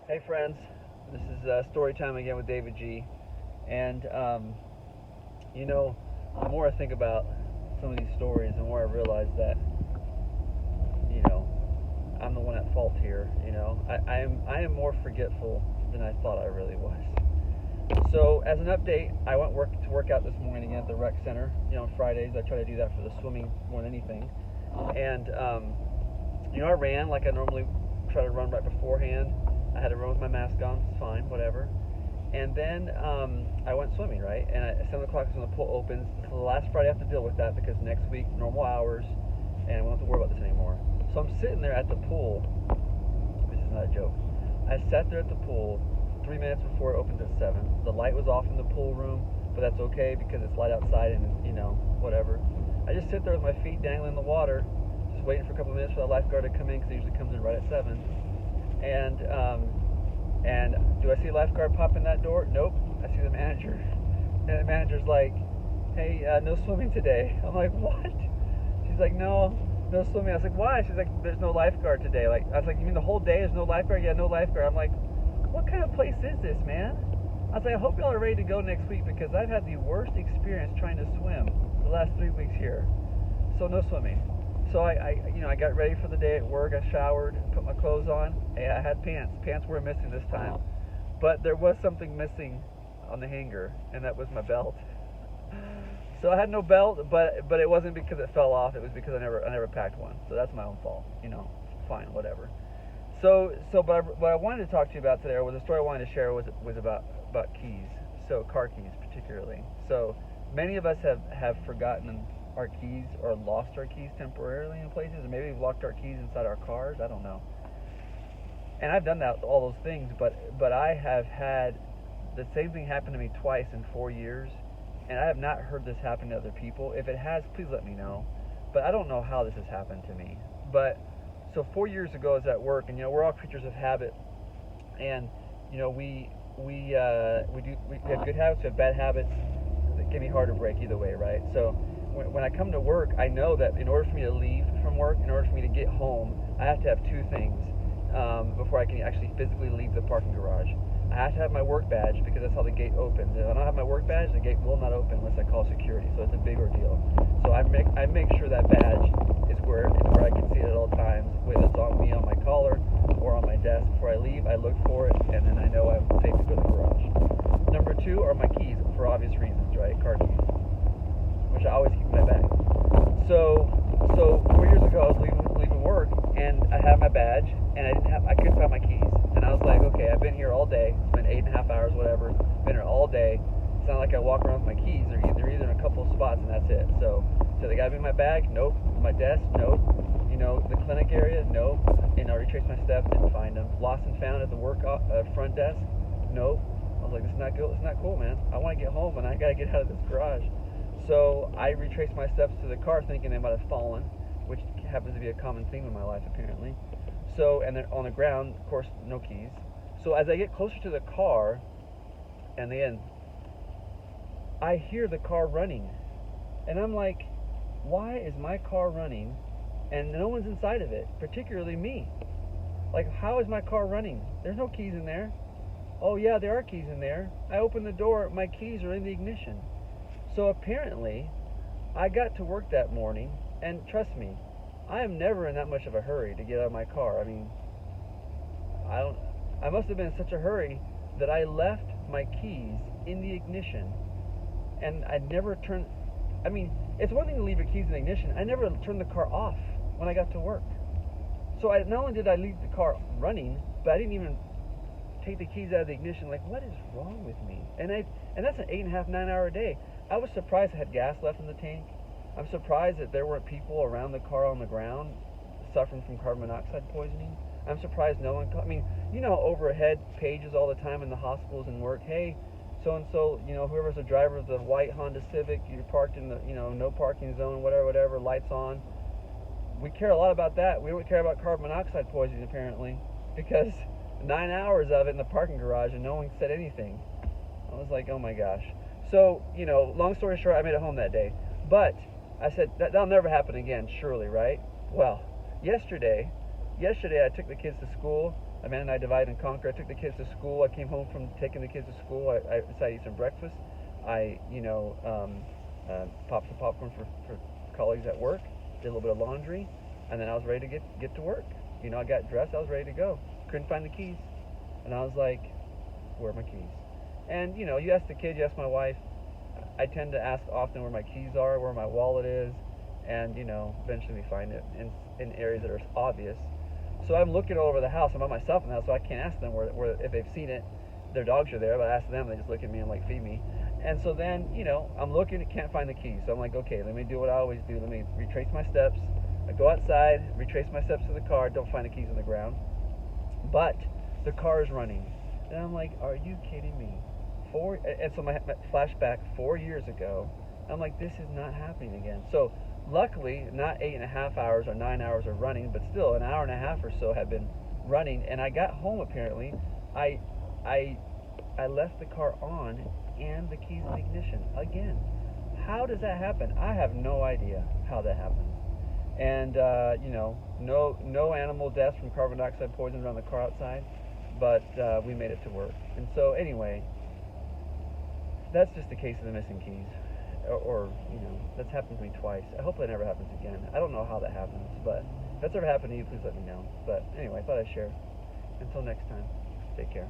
Hey friends, this is story time again with David G. And you know, the more I think about some of these stories, the more I realize that I'm the one at fault here. I am more forgetful than I thought I really was. So as an update, I went to work out this morning at the rec center. On Fridays I try to do that for the swimming more than anything. And I ran like I normally try to run right beforehand. I had to run with my mask on. It's fine, whatever. And then I went swimming, right? And at 7 o'clock is when the pool opens. This is the last Friday I have to deal with that because next week, normal hours, and we don't have to worry about this anymore. So I'm sitting there at the pool. This is not a joke. I sat there at the pool 3 minutes before it opens at 7. The light was off in the pool room, but that's okay because it's light outside and, whatever. I just sit there with my feet dangling in the water, just waiting for a couple of minutes for the lifeguard to come in because he usually comes in right at 7. And do I see a lifeguard pop in that door? Nope. I see the manager. And the manager's like, hey, no swimming today. I'm like, what? She's like, no swimming. I was like, why? She's like, there's no lifeguard today. I was like, you mean the whole day there's no lifeguard? Yeah, no lifeguard. I'm like, what kind of place is this, man? I was like, I hope y'all are ready to go next week because I've had the worst experience trying to swim the last 3 weeks here. So no swimming. So I got ready for the day at work. I showered, put my clothes on. Hey, I had pants. Pants were missing this time, but there was something missing on the hanger, and that was my belt. So I had no belt, but it wasn't because it fell off. It was because I never packed one. So that's my own fault. Fine, whatever. But what I wanted to talk to you about today, or was a story I wanted to share, was about keys. So car keys particularly. So many of us have forgotten our keys or lost our keys temporarily in places, or maybe we've locked our keys inside our cars. I don't know. And I've done that, all those things, but I have had the same thing happen to me twice in 4 years, and I have not heard this happen to other people. If it has, please let me know. But I don't know how this has happened to me. But so 4 years ago, I was at work, and we're all creatures of habit, and we have good habits, we have bad habits that can be hard to break either way, right? So when I come to work, I know that in order for me to leave from work, in order for me to get home, I have to have two things before I can actually physically leave the parking garage. I have to have my work badge because that's how the gate opens. If I don't have my work badge, the gate will not open unless I call security. So it's a big ordeal. So I make sure that badge is where I can see it at all times, whether it's on me on my collar or on my desk. Before I leave, I look for it, and then I know I'm safe to go to the garage. Number two are my keys, for obvious reasons, right? Car keys, which I always keep in my bag. So 4 years ago, I was leaving work, and I had my badge, and I couldn't find my keys. And I was like, okay, I've been here all day. It's been 8.5 hours, whatever. Been here all day. It's not like I walk around with my keys. They're either in a couple of spots, and that's it. So they gotta be in my bag? Nope. My desk? Nope. The clinic area? Nope. And I retraced my steps, didn't find them. Lost and found at the work front desk? Nope. I was like, this is not good. It's not cool, man. I want to get home, and I gotta get out of this garage. So I retraced my steps to the car, thinking they might have fallen, which happens to be a common theme in my life, apparently. So, and then on the ground, of course, no keys. So as I get closer to the car, and then I hear the car running, and I'm like, why is my car running, and no one's inside of it, particularly me? Like, how is my car running? There's no keys in there. Oh yeah, there are keys in there. I opened the door, my keys are in the ignition. So apparently, I got to work that morning, and trust me, I am never in that much of a hurry to get out of my car. I mean, I must have been in such a hurry that I left my keys in the ignition, and I never turned. I mean, it's one thing to leave your keys in the ignition. I never turned the car off when I got to work. So not only did I leave the car running, but I didn't even take the keys out of the ignition. Like, what is wrong with me? And that's an 8.5, 9-hour day. I was surprised I had gas left in the tank. I'm surprised that there weren't people around the car on the ground suffering from carbon monoxide poisoning. I'm surprised no one. I mean, overhead pages all the time in the hospitals and work. Hey, so and so, whoever's the driver of the white Honda Civic, you're parked in the, no parking zone, whatever, lights on. We care a lot about that. We don't care about carbon monoxide poisoning apparently, because 9 hours of it in the parking garage and no one said anything. I was like, oh my gosh. So, long story short, I made it home that day. But I said, that'll never happen again, surely, right? Well, yesterday, yesterday I took the kids to school. Amanda and I divide and conquer. I took the kids to school. I came home from taking the kids to school. I decided to eat some breakfast. I, popped some popcorn for colleagues at work. Did a little bit of laundry, and then I was ready to get to work. I got dressed. I was ready to go. Couldn't find the keys, and I was like, "Where are my keys?" And you ask the kids, you ask my wife. I tend to ask often where my keys are, where my wallet is, and eventually we find it in areas that are obvious. So I'm looking all over the house. I'm by myself in the house, so I can't ask them where if they've seen it. Their dogs are there, but I ask them, they just look at me and like feed me. And so then I'm looking, can't find the keys. So I'm like, okay, let me do what I always do. Let me retrace my steps. I go outside, retrace my steps to the car. Don't find the keys on the ground, but the car is running. And I'm like, are you kidding me? And so my flashback 4 years ago. I'm like, this is not happening again. So luckily, not 8.5 hours or 9 hours of running, but still an hour and a half or so had been running. And I got home apparently. I left the car on and the keys in the ignition again. How does that happen? I have no idea how that happens. And no animal deaths from carbon dioxide poisoning around the car outside, but we made it to work. And so anyway, that's just the case of the missing keys. Or that's happened to me twice. I hope that never happens again. I don't know how that happens, but if that's ever happened to you, please let me know. But anyway, I thought I'd share. Until next time, take care.